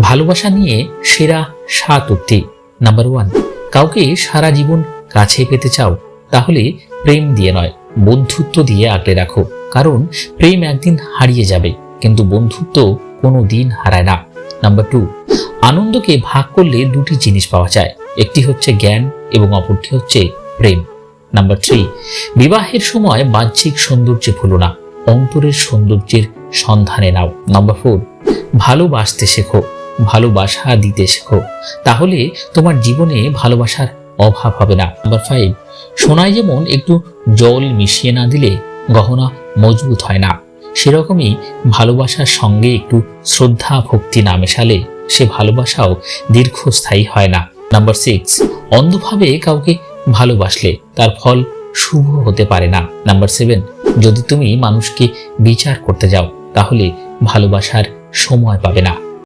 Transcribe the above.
ভালোবাসা নিয়ে সেরা 7 উক্তি। নাম্বার 1, কাউকে সারা জীবন কাছে পেতে চাও তাহলে প্রেম দিয়ে নয়, বন্ধুত্ব দিয়ে আগলে রাখো। কারণ প্রেম একদিন হারিয়ে যাবে, কিন্তু বন্ধুত্ব কোনো দিন হারায় না। নাম্বার 2, আনন্দকে ভাগ করলে 2টি জিনিস পাওয়া যায়, একটি হচ্ছে জ্ঞান এবং অপরটি হচ্ছে প্রেম। নাম্বার 3, বিবাহের সময় বাহ্যিক সৌন্দর্যে ভুলো না, অন্তরের সৌন্দর্যের সন্ধানে নাও। নাম্বার 4, ভালোবাসতে শেখো, ভালোবাসা দিতে শেখো, তাহলে তোমার জীবনে ভালোবাসার অভাব হবে না। নাম্বার 5, সোনায় যেমন একটু জল মিশিয়ে না দিলে গহনা মজবুত হয় না, সেরকমই ভালোবাসার সঙ্গে একটু শ্রদ্ধা ভক্তি না মেশালে সে ভালোবাসাও দীর্ঘস্থায়ী হয় না। নাম্বার 6, অন্ধভাবে কাউকে ভালোবাসলে তার ফল শুভ হতে পারে না। নাম্বার 7, যদি তুমি মানুষকে বিচার করতে যাও তাহলে ভালোবাসার সময় পাবে না।